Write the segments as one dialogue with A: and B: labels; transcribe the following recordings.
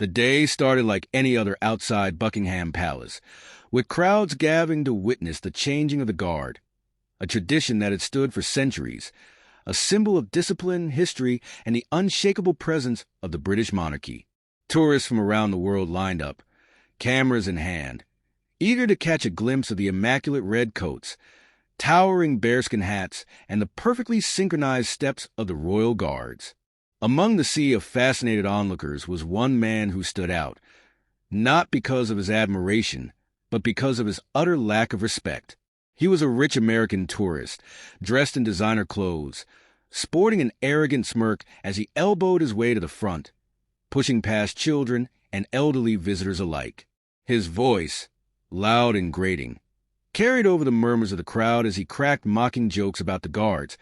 A: The day started like any other outside Buckingham Palace, with crowds gathering to witness the changing of the guard, a tradition that had stood for centuries, a symbol of discipline, history, and the unshakable presence of the British monarchy. Tourists from around the world lined up, cameras in hand, eager to catch a glimpse of the immaculate red coats, towering bearskin hats, and the perfectly synchronized steps of the royal guards. Among the sea of fascinated onlookers was one man who stood out, not because of his admiration, but because of his utter lack of respect. He was a rich American tourist, dressed in designer clothes, sporting an arrogant smirk as he elbowed his way to the front, pushing past children and elderly visitors alike. His voice, loud and grating, carried over the murmurs of the crowd as he cracked mocking jokes about the guards,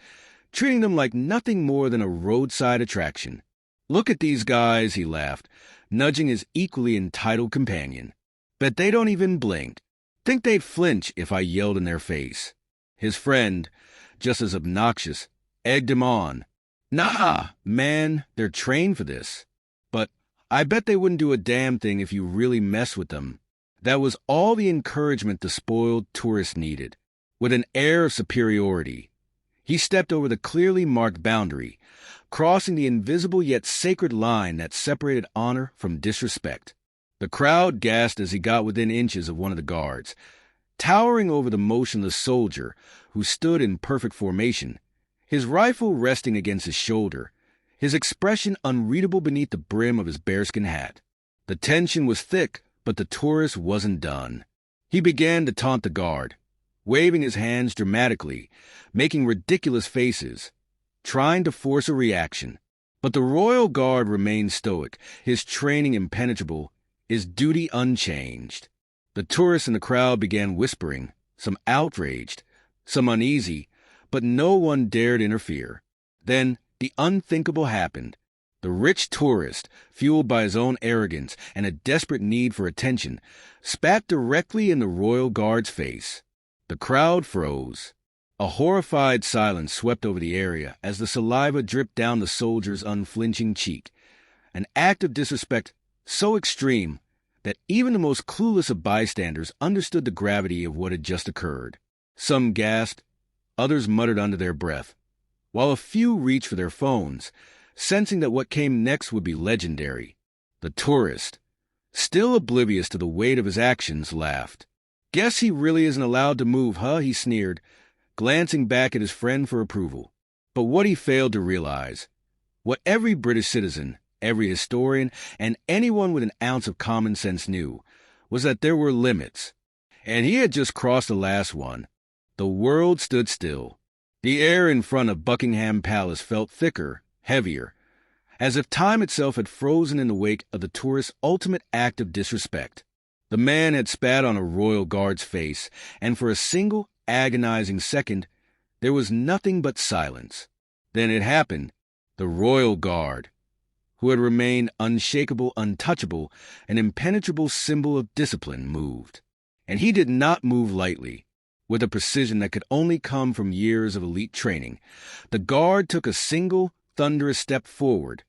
A: treating them like nothing more than a roadside attraction. "Look at these guys," he laughed, nudging his equally entitled companion. "Bet they don't even blink. Think they'd flinch if I yelled in their face." His friend, just as obnoxious, egged him on. "Nah, man, they're trained for this. But I bet they wouldn't do a damn thing if you really mess with them." That was all the encouragement the spoiled tourist needed. With an air of superiority, he stepped over the clearly marked boundary, crossing the invisible yet sacred line that separated honor from disrespect. The crowd gasped as he got within inches of one of the guards, towering over the motionless soldier who stood in perfect formation, his rifle resting against his shoulder, his expression unreadable beneath the brim of his bearskin hat. The tension was thick, but the tourist wasn't done. He began to taunt the guard, waving his hands dramatically, making ridiculous faces, trying to force a reaction. But the royal guard remained stoic, his training impenetrable, his duty unchanged. The tourists in the crowd began whispering, some outraged, some uneasy, but no one dared interfere. Then the unthinkable happened. The rich tourist, fueled by his own arrogance and a desperate need for attention, spat directly in the royal guard's face. The crowd froze. A horrified silence swept over the area as the saliva dripped down the soldier's unflinching cheek, an act of disrespect so extreme that even the most clueless of bystanders understood the gravity of what had just occurred. Some gasped, others muttered under their breath, while a few reached for their phones, sensing that what came next would be legendary. The tourist, still oblivious to the weight of his actions, laughed. "Guess he really isn't allowed to move, huh?" he sneered, glancing back at his friend for approval. But what he failed to realize, what every British citizen, every historian, and anyone with an ounce of common sense knew, was that there were limits. And he had just crossed the last one. The world stood still. The air in front of Buckingham Palace felt thicker, heavier, as if time itself had frozen in the wake of the tourist's ultimate act of disrespect. The man had spat on a royal guard's face, and for a single agonizing second, there was nothing but silence. Then it happened. The royal guard, who had remained unshakable, untouchable, an impenetrable symbol of discipline, moved. And he did not move lightly. With a precision that could only come from years of elite training, the guard took a single, thunderous step forward,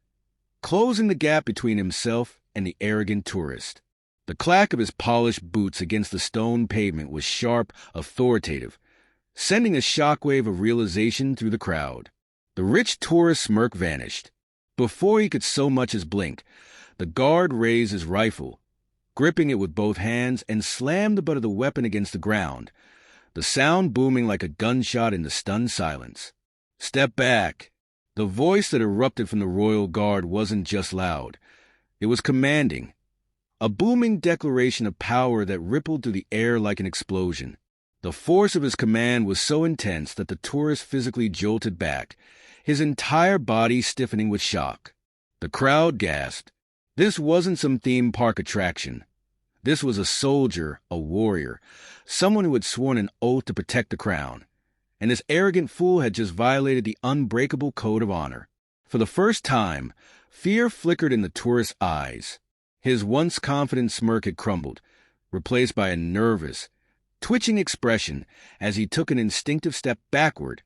A: closing the gap between himself and the arrogant tourist. The clack of his polished boots against the stone pavement was sharp, authoritative, sending a shockwave of realization through the crowd. The rich tourist's smirk vanished. Before he could so much as blink, the guard raised his rifle, gripping it with both hands, and slammed the butt of the weapon against the ground, the sound booming like a gunshot in the stunned silence. "Step back." The voice that erupted from the royal guard wasn't just loud. It was commanding, a booming declaration of power that rippled through the air like an explosion. The force of his command was so intense that the tourist physically jolted back, his entire body stiffening with shock. The crowd gasped. This wasn't some theme park attraction. This was a soldier, a warrior, someone who had sworn an oath to protect the crown. And this arrogant fool had just violated the unbreakable code of honor. For the first time, fear flickered in the tourist's eyes. His once confident smirk had crumbled, replaced by a nervous, twitching expression as he took an instinctive step backward,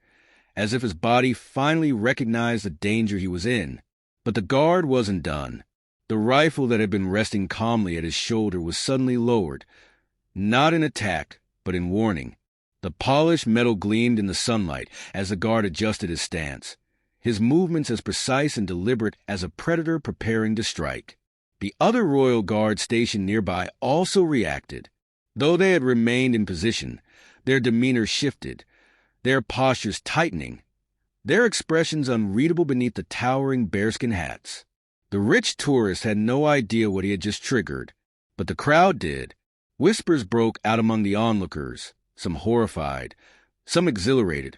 A: as if his body finally recognized the danger he was in. But the guard wasn't done. The rifle that had been resting calmly at his shoulder was suddenly lowered, not in attack, but in warning. The polished metal gleamed in the sunlight as the guard adjusted his stance, his movements as precise and deliberate as a predator preparing to strike. The other royal guard stationed nearby also reacted. Though they had remained in position, their demeanor shifted, their postures tightening, their expressions unreadable beneath the towering bearskin hats. The rich tourist had no idea what he had just triggered, but the crowd did. Whispers broke out among the onlookers, some horrified, some exhilarated,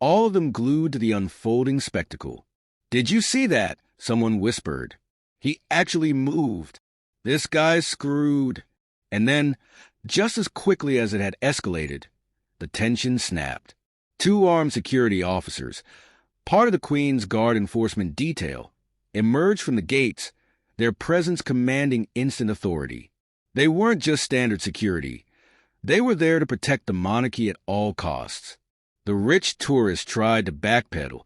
A: all of them glued to the unfolding spectacle. "Did you see that?" someone whispered. "He actually moved. This guy's screwed." And then, just as quickly as it had escalated, the tension snapped. Two armed security officers, part of the Queen's Guard enforcement detail, emerged from the gates, their presence commanding instant authority. They weren't just standard security. They were there to protect the monarchy at all costs. The rich tourist tried to backpedal,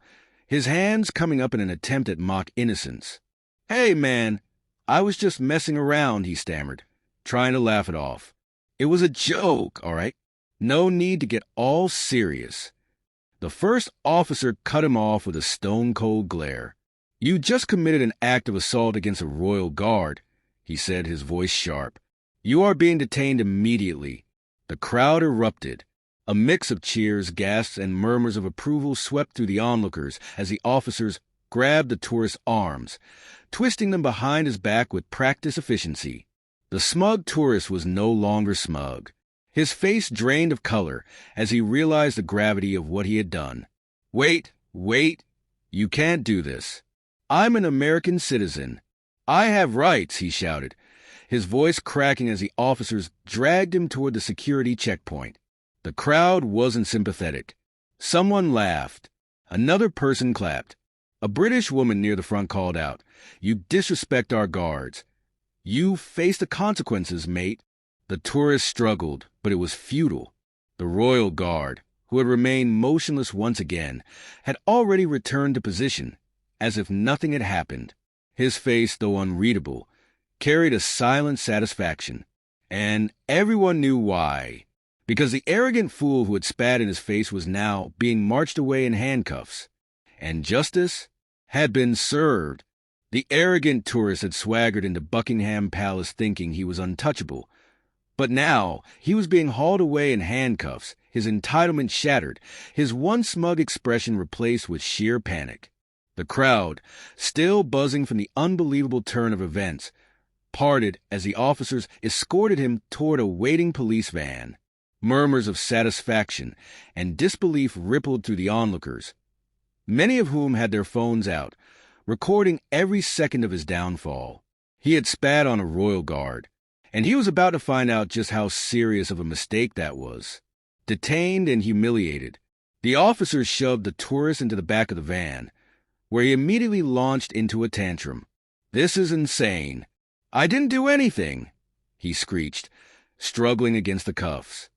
A: his hands coming up in an attempt at mock innocence. "Hey, man, I was just messing around," he stammered, trying to laugh it off. "It was a joke, all right? No need to get all serious." The first officer cut him off with a stone-cold glare. "You just committed an act of assault against a royal guard," he said, his voice sharp. "You are being detained immediately." The crowd erupted. A mix of cheers, gasps, and murmurs of approval swept through the onlookers as the officers grabbed the tourist's arms, twisting them behind his back with practiced efficiency. The smug tourist was no longer smug. His face drained of color as he realized the gravity of what he had done. Wait, you can't do this. I'm an American citizen. I have rights," he shouted, his voice cracking as the officers dragged him toward the security checkpoint. The crowd wasn't sympathetic. Someone laughed. Another person clapped. A British woman near the front called out, "You disrespect our guards. You face the consequences, mate." The tourist struggled, but it was futile. The royal guard, who had remained motionless once again, had already returned to position, as if nothing had happened. His face, though unreadable, carried a silent satisfaction. And everyone knew why. Because the arrogant fool who had spat in his face was now being marched away in handcuffs. And justice had been served. The arrogant tourist had swaggered into Buckingham Palace thinking he was untouchable. But now he was being hauled away in handcuffs, his entitlement shattered, his once smug expression replaced with sheer panic. The crowd, still buzzing from the unbelievable turn of events, parted as the officers escorted him toward a waiting police van. Murmurs of satisfaction and disbelief rippled through the onlookers, many of whom had their phones out, recording every second of his downfall. He had spat on a royal guard, and he was about to find out just how serious of a mistake that was. Detained and humiliated, the officers shoved the tourist into the back of the van, where he immediately launched into a tantrum. "This is insane. I didn't do anything," he screeched, struggling against the cuffs.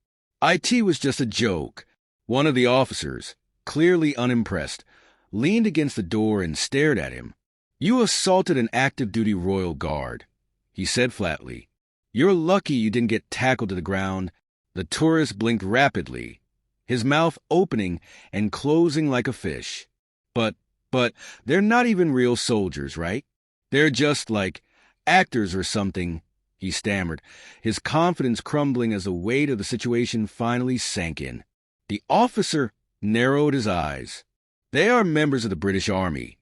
A: "IT was just a joke." One of the officers, clearly unimpressed, leaned against the door and stared at him. "You assaulted an active-duty royal guard," he said flatly. "You're lucky you didn't get tackled to the ground." The tourist blinked rapidly, his mouth opening and closing like a fish. But they're not even real soldiers, right? They're just, like, actors or something," he stammered, his confidence crumbling as the weight of the situation finally sank in. The officer narrowed his eyes. "They are members of the British Army,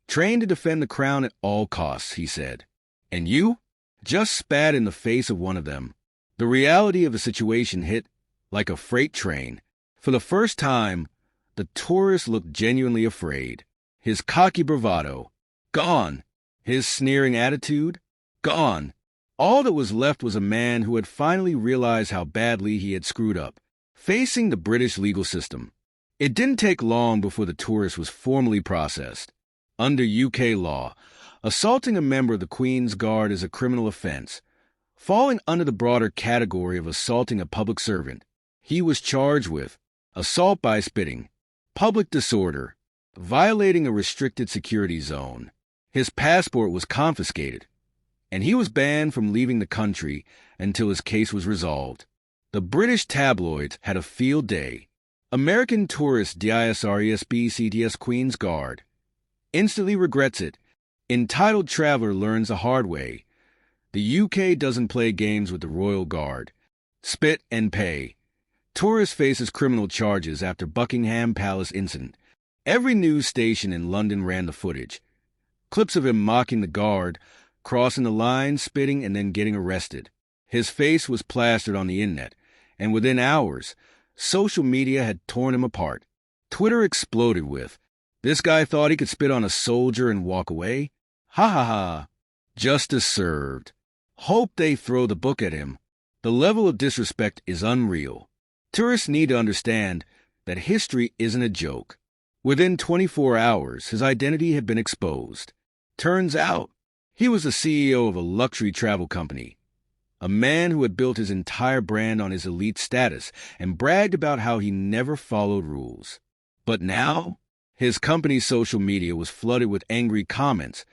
A: trained to defend the crown at all costs," he said. "And you just spat in the face of one of them." The reality of the situation hit like a freight train. For the first time, the tourist looked genuinely afraid. His cocky bravado, gone. His sneering attitude, gone. All that was left was a man who had finally realized how badly he had screwed up, facing the British legal system. It didn't take long before the tourist was formally processed. Under UK law, assaulting a member of the Queen's Guard is a criminal offense, falling under the broader category of assaulting a public servant. He was charged with assault by spitting, public disorder, violating a restricted security zone. His passport was confiscated, and he was banned from leaving the country until his case was resolved. The British tabloids had a field day. American tourist DISRESB Queen's Guard instantly regrets it. Entitled traveler learns the hard way. The UK doesn't play games with the Royal Guard. Spit and pay. Tourist faces criminal charges after Buckingham Palace incident. Every news station in London ran the footage. Clips of him mocking the guard, crossing the line, spitting, and then getting arrested. His face was plastered on the internet, and within hours, social media had torn him apart. Twitter exploded with, "This guy thought he could spit on a soldier and walk away? Ha ha ha. Justice served. Hope they throw the book at him." The level of disrespect is unreal. Tourists need to understand that history isn't a joke. Within 24 hours, his identity had been exposed. Turns out, he was the CEO of a luxury travel company, a man who had built his entire brand on his elite status and bragged about how he never followed rules. But now, his company's social media was flooded with angry comments.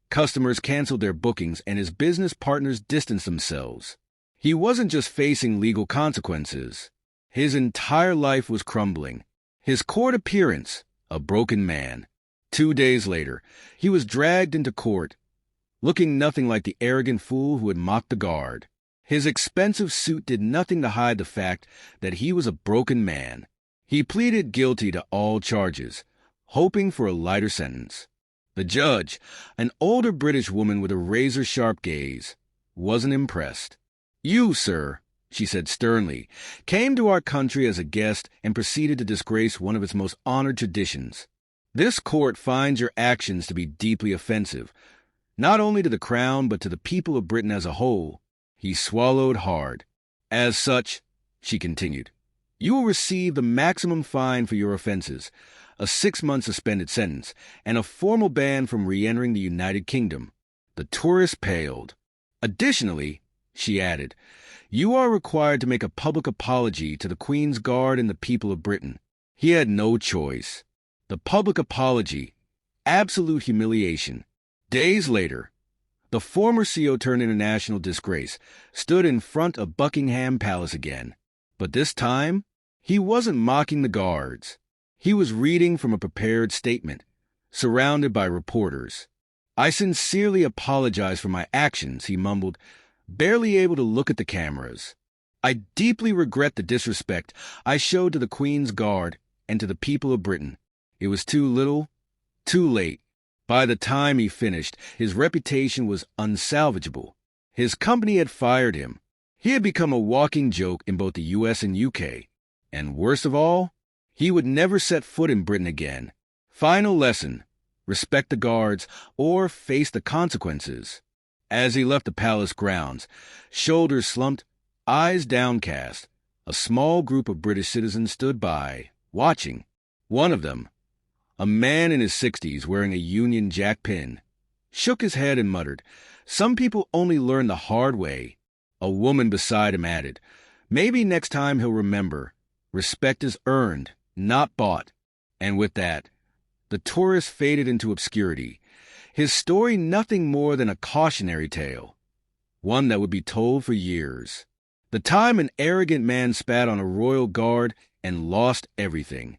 A: Customers canceled their bookings and his business partners distanced themselves. He wasn't just facing legal consequences. His entire life was crumbling. His court appearance, a broken man. 2 days later, he was dragged into court, looking nothing like the arrogant fool who had mocked the guard. His expensive suit did nothing to hide the fact that he was a broken man. He pleaded guilty to all charges, hoping for a lighter sentence. The judge, an older British woman with a razor-sharp gaze, wasn't impressed. "You, sir," she said sternly, "came to our country as a guest and proceeded to disgrace one of its most honored traditions. This court finds your actions to be deeply offensive, not only to the crown but to the people of Britain as a whole." He swallowed hard. "As such," she continued, "you will receive the maximum fine for your offenses, a 6-month suspended sentence, and a formal ban from re-entering the United Kingdom." The tourist paled. "Additionally," she added, "you are required to make a public apology to the Queen's Guard and the people of Britain." He had no choice. The public apology. Absolute humiliation. Days later, the former CEO turned international disgrace stood in front of Buckingham Palace again. But this time, he wasn't mocking the guards. He was reading from a prepared statement, surrounded by reporters. "I sincerely apologize for my actions," he mumbled, barely able to look at the cameras. "I deeply regret the disrespect I showed to the Queen's Guard and to the people of Britain. It was too little, too late." By the time he finished, his reputation was unsalvageable. His company had fired him. He had become a walking joke in both the US and UK. And worst of all, he would never set foot in Britain again. Final lesson: respect the guards or face the consequences. As he left the palace grounds, shoulders slumped, eyes downcast, a small group of British citizens stood by, watching. One of them, a man in his 60s wearing a Union Jack pin, shook his head and muttered, "Some people only learn the hard way." A woman beside him added, "Maybe next time he'll remember. Respect is earned, not bought." And with that, the tourist faded into obscurity, his story nothing more than a cautionary tale, one that would be told for years. The time an arrogant man spat on a royal guard and lost everything.